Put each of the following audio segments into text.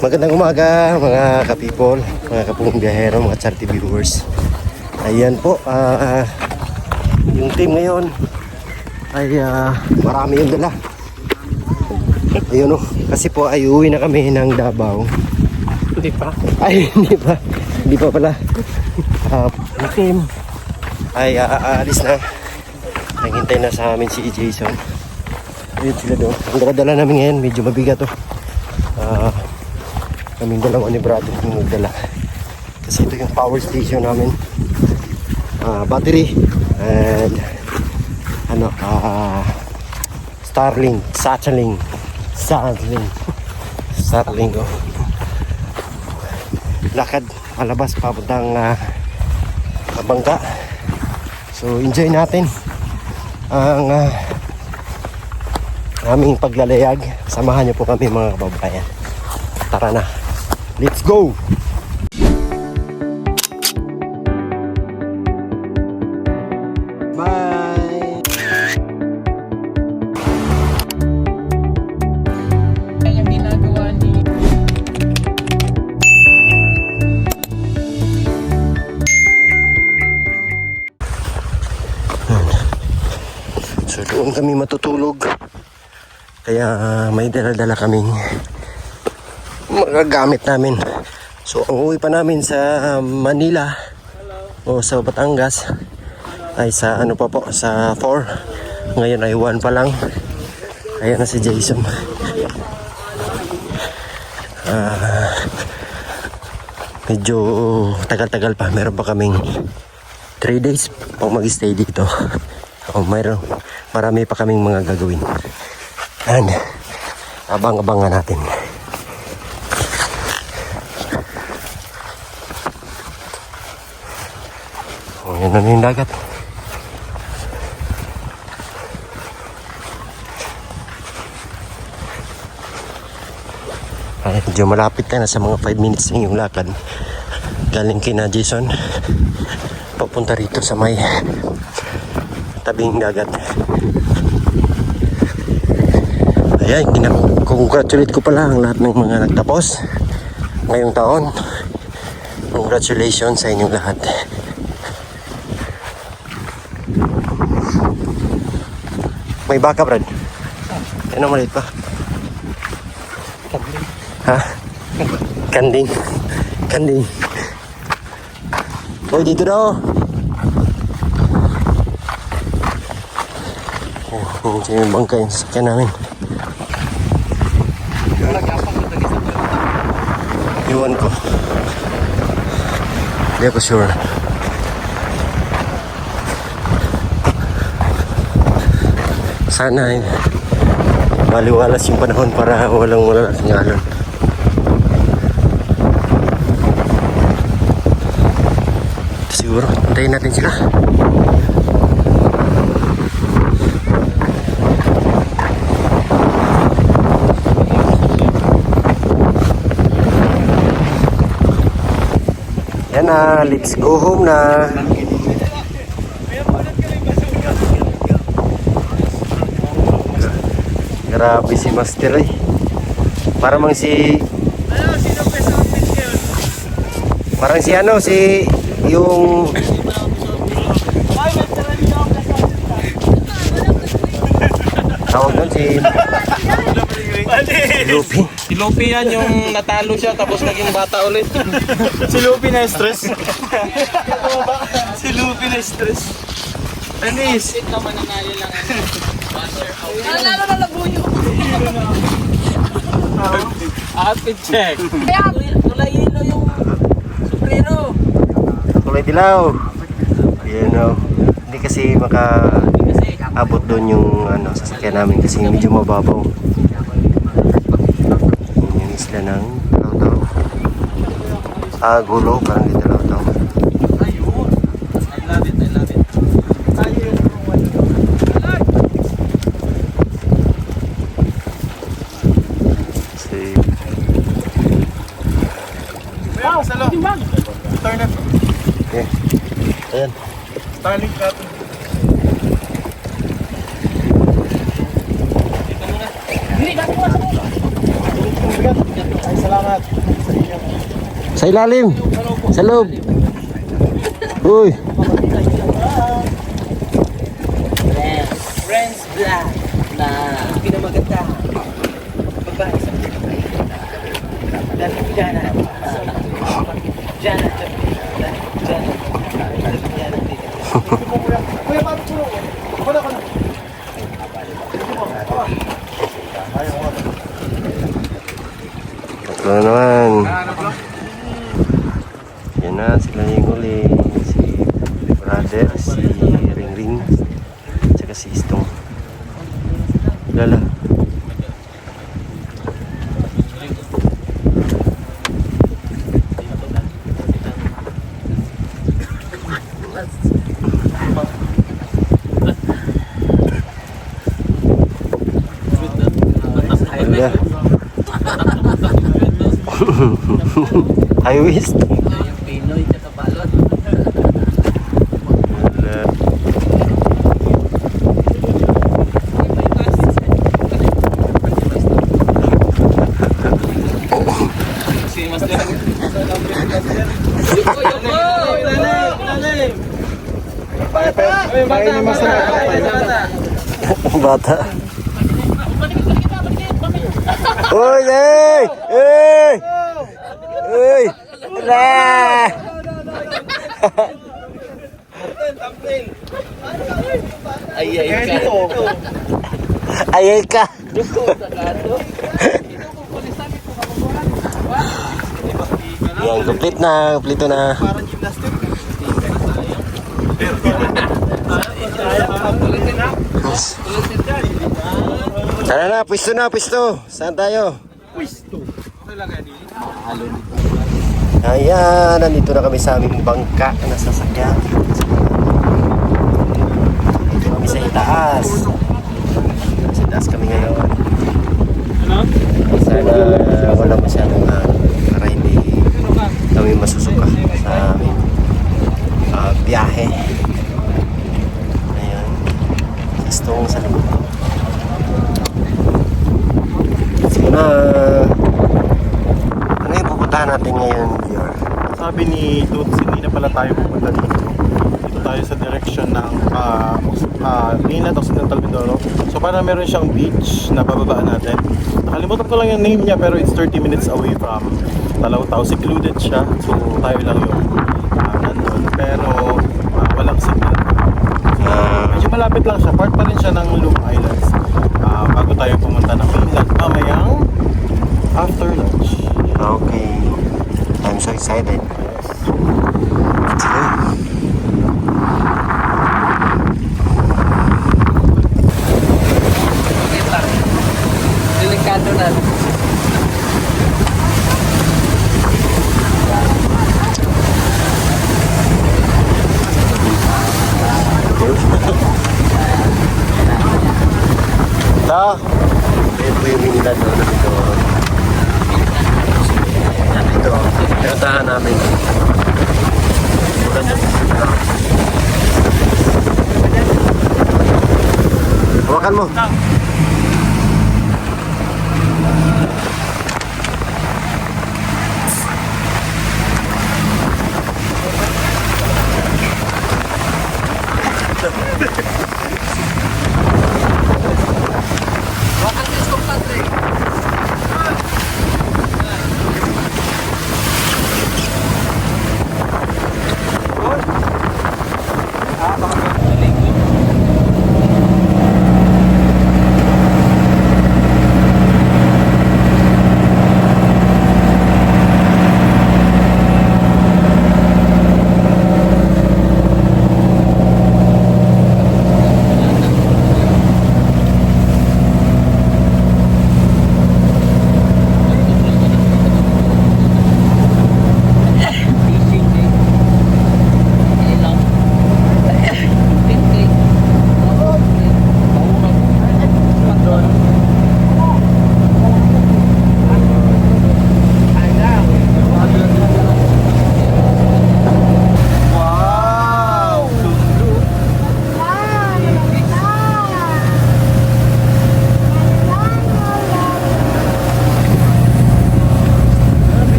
Magandang umaga mga ka-people, mga kapong biyahero, mga charity viewers. Ayan po, yung team ngayon ay marami yung dala. Ayun kasi po ay uwi na kami ng Davao. Hindi pa? Ay, hindi pa pala. Yung team ay aalis na. Naghintay na sa amin si Jason. Ayun sila doon. Ang dala namin ngayon, medyo mabigat to. Kaming dalawa ni brother yung nagdala. Kasi ito yung power station namin. Battery and Starlink oh. Lakad palabas papuntang bangka. So enjoy natin ang aming paglalayag. Samahan niyo po kami mga kababayan. Tara na. Let's go! Bye! Ang ginagawa ni... So doon kami matutulog. Kaya may dala-dala kaming magagamit namin. So ang uwi pa namin sa Manila o sa Batangas ay sa sa 4. Ngayon ay 1 pa lang. Ayan na si Jason. Medyo tagal-tagal pa. Meron pa kaming 3 days pang mag-stay dito. Marami pa kaming mga gagawin. And abang-abangan natin. Yan na yung dagat. Ay, medyo malapit na sa mga 5 minutes na yung lakad. Galing kina Jason papunta rito sa may tabing dagat. Ayan, congratulate ko pala ang lahat ng mga nagtapos ngayong taon. Congratulations sa inyong lahat. May baka, Brad? Ano maliit pa? Kanding. Ha? Kanding. Hoy, dito daw. Yung siya yung bangka yung sasakyan namin. Iwan ko. Hindi ako sure. Sana ay maliwalas yung panahon para walang malaking alon. Siguro, hintayin natin sila. Yan na, let's go home na. Grabe si Master eh. Parang si yung tawag doon si Lupi. Si Lupi yan yung natalo siya tapos naging bata ulit. Si Lupi na stress. Si Lupi na stress. Anis. Ito mananalo lang. Nanalo na labuyo. Outfit check. Kaya kulay yelo yung sombrero. Kulay dilaw. Ayan o. Hindi kasi maka-abot doon yung sasakyan namin kasi medyo mababaw. Yung isla ng Lautaw. Gulo. Parang dito Lautaw. Ayun. I love it. Ayun. Wow, salo. Turn it. Okay. Ayan. Starlink ka. Hindi, dati ko sa Ay, salamat. Sa ilalim. Sa loob. Uy. Friends vlog na pinamaganda. Babae sa Jana. Jana. Kuya, paano po? Ako na. Ito na naman. Yan na, sila yung uli. Si brother, si Ring, tsaka si Istong. Lala. Wala. High waist. Yung Pinoy katabalot. Wala. Si Master. Yuko! Ilalim! Bata ni Master. Bata. Uy, hey! Hey! Hey! Ra! Ay, ka. Ayay ka. Yan, complete na. Kompleto na. Parang gymnastic. Tara na, pwesto na, pwesto. Saan tayo? Ayan, nandito na kami sa aming bangka na sasakyan. Dito kami sa itaas. Sa itaas kami ngayon. Sana wala masyadong para hindi kami masusuka sa aming biyahe. Ayan. Istong sa likod. Sige na. Ano yung pupuntahan natin ngayon, Dior? Sabi ni Toots, hindi na pala tayo pupunta dito. Dito tayo sa direction ng Mainland Occidental Mindoro. So parang meron siyang beach na bababaan natin. Nakalimutan ko lang yung name niya pero it's 30 minutes away from Talao-Tao. Secluded siya. So tayo lang yung nandun. Pero walang signal. Medyo malapit lang siya. Part pa rin siya ng Lumang Islands. Bago tayo pumunta ng mainland. Mamayang after lunch. Okay. I'm so excited. Delikado na. Ito. Ito yung minila doon na ito. Yan ito. Pinuntahan namin.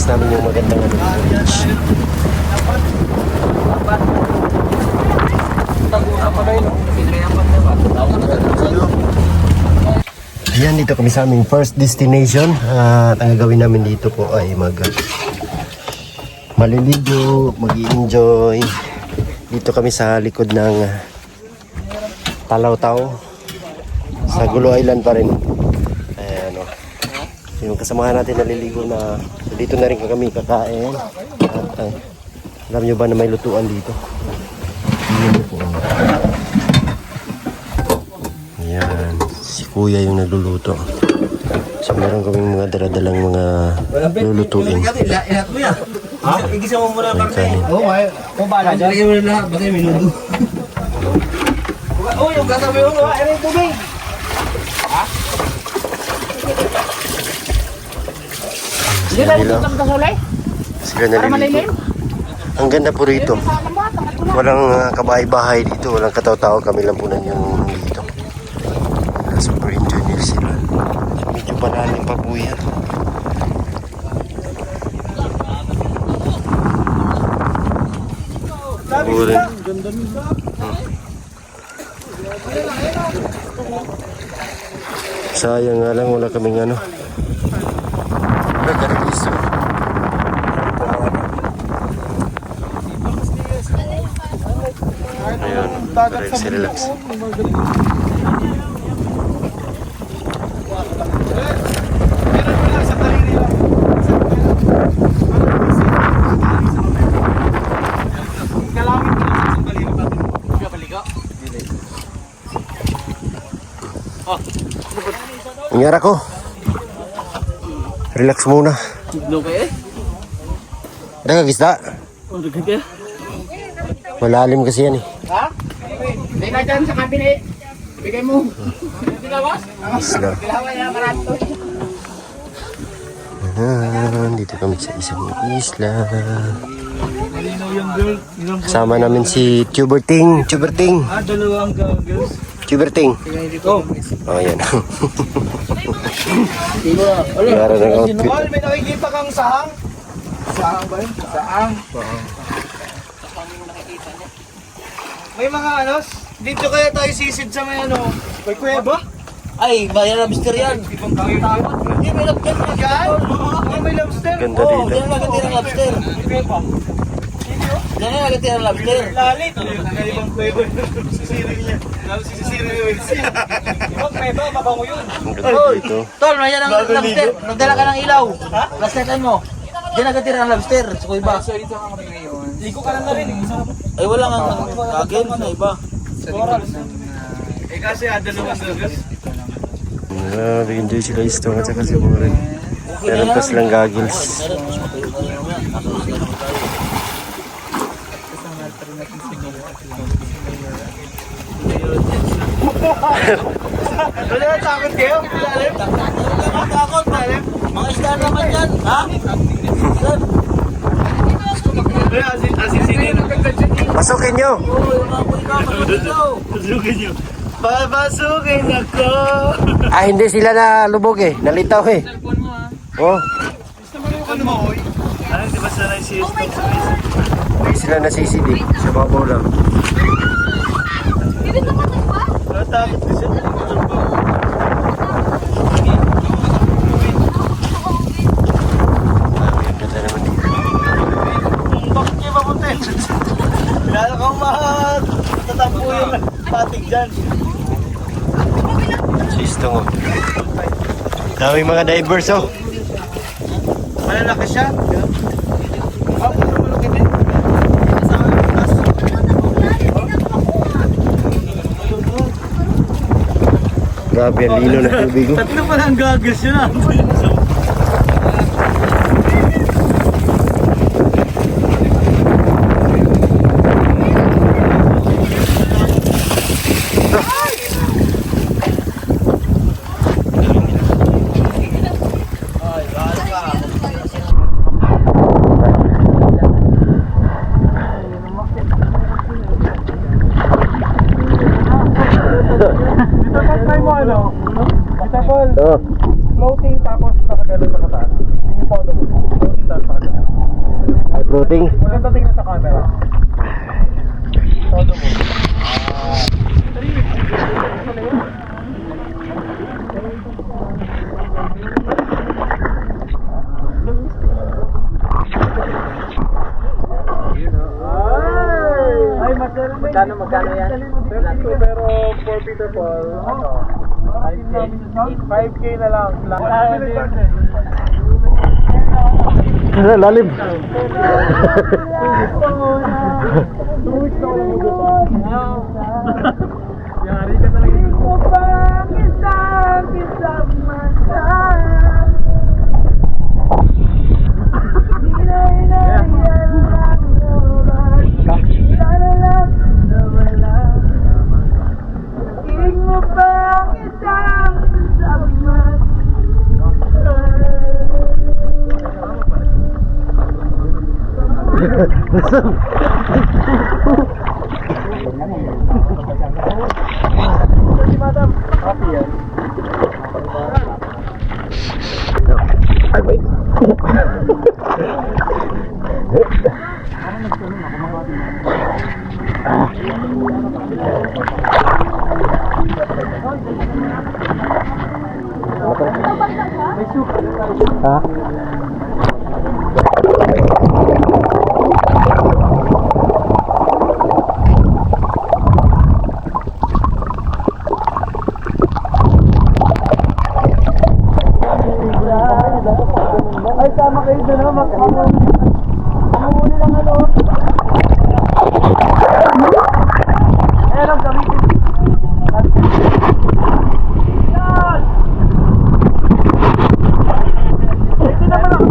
na-miss namin yung magandang ano, beach. Ayan, dito kami sa aming first destination. At ang gagawin namin dito po ay maliligo, mag-i-enjoy. Dito kami sa likod ng Talaw-Taw. Sa Gulo Island pa rin. Ayan, o. Yung kasamahan natin naliligo na. So, dito na rin kami kakain. At alam nyo ba na may lutuan dito? Ayan po. Ayan. Si kuya yung nagluluto. So meron kaming mga daladalang mga lulutuin. Ha? Igisa mo muna May kanin. Oo, ay. Kung bala dyan. Lagyan mo na lahat. Bagay minudo. Oh, yung katabi mo. Ano yung tubig? Ha? Sila nila. Sila naliligo. Ang ganda po rito. Walang kabahay-bahay dito. Walang kataw-tao. Kami lang po na yung dito. Super enjoy nila sila. Medyo panalim pa po yan. Burin. Sayang nga lang wala kaming ano. Nagkareliso. Ayun, relax. Nangyara ko. Relax muna. Okay. Nagagisda. Okay. Malalim kasi yan eh. Ha? Teka dyan sa kabine. Bigay mo. Tinawas? Isla. Kilaway na marato. Dito kami sa isang isla. Kasama namin si Tuberting. Dalawang girls. Tuberting. Oh, yan. Yara ng outfit. May nakikita kang sahang? Sahang ba yun? Sahang. May mga dito kaya tayo sisid sa may may kuweba? Ay, may lobster yan. Ibang takot. Hindi, may lobster. Yan? May lobster? Ganda Oo, dito. yan nagatirang lobster. Kuweba? Yan ang nagatirang lobster. Lalit. Ibang kuweba. Sisirin niya. Sisirin niya. Ibang kuweba, mabango yun. Ang ganda dito. Tol, may yan ang lobster. Nagdala ka ng ilaw. Ha? Lastetan mo. Diyan nagatirang ang lobster. Sa kuweba. So, ito ang kami ngayon. Ligo ka lang na rin. Ay, wala nga kagin sa iba. Eh kasi dalawa service. Enjoy sila ito at saka si Burin. Meron pa silang goggles. Wala na takot kayo? Takot? Mga isda naman yan. Ha? Pasukin nyo! Papasukin ako! Ah, hindi sila na lubog eh. Nalitaw eh. Oh, Ano mo, oy? Ano, di ba sanay si Stop sa base? hindi sila nasisidi. Sa babaw lang. Natakot kasi. Ganda naman dito. Bakit kayo mapunta yun? Lalo kang matatampo yung patig dyan. Sisto mo. Daming mga divers oh. Malalaki siya. Grabe ang lino na tubig oh. Tatlo pa lang gagas yun ah. Oh. Floating tapos nakagalan na kataas. Yung photo mo. Floating tapos fruiting. Maganda tingnan sa camera. Todo mo. Ay, magkano yan? Pero for Peter Paul, ano? 5K na lang. Lalim. Yari ka talaga. Ay, wait. Ha? Ay, tama kayo doon, ha? Mamuli lang ano. Ayan ang gamitin. Yan! Hindi naman ako.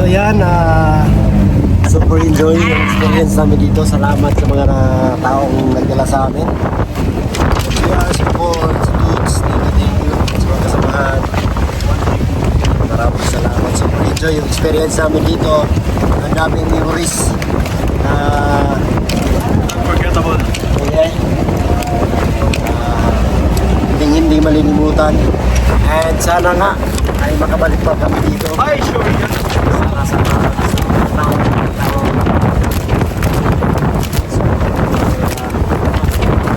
yan, super enjoy yung experience namin dito. Salamat sa mga taong nagdala sa amin. Yeah, support, sa kids, thank you sa mga kasamahan. Maraming salamat. Super enjoy yung experience namin dito. Ang daming memories na Unforgettable. okay. Hindi malilimutan. And sana nga ay makabalik pa kami dito. Ay, sure yan. Sana sa taong.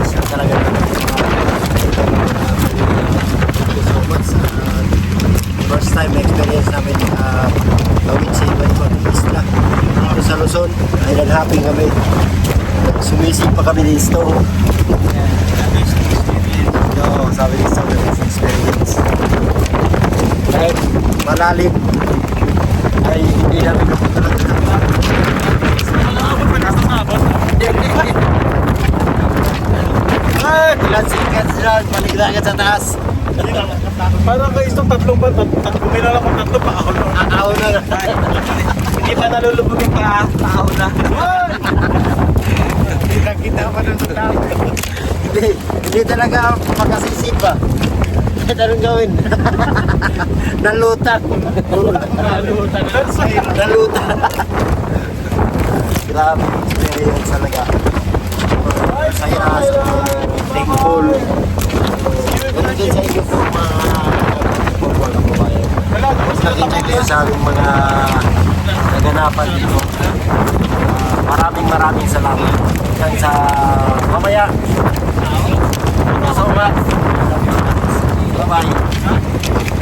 Siya talaga thank you so much. First time experience namin gawin sa iba-ibang isla dito sa Luzon. Island hopping kami. Sumisig pa kami dito. No, sabi ni sa experience. Kahit malalim ay hindi namin napunta. Ilan sikat sila, paligdagan sa taas. Parang kayo itong tatlong ba? Kumila lang kung tatlo pa ako. Ako na. Hindi pa nalulubog yung paa. Tao na. Hindi nakita pa nun sa tao. Hindi talaga makasisip ba? Kahit anong gawin. Nalutak. Nalutak. Grabe experience talaga. Saya, thankful. Ganun din sa inyo po mga kababayan. Mas nag-enjoy kayo sa aming mga naganapan dito. Maraming salamat. Hanggang sa mamaya. Thank you so much. Bye-bye.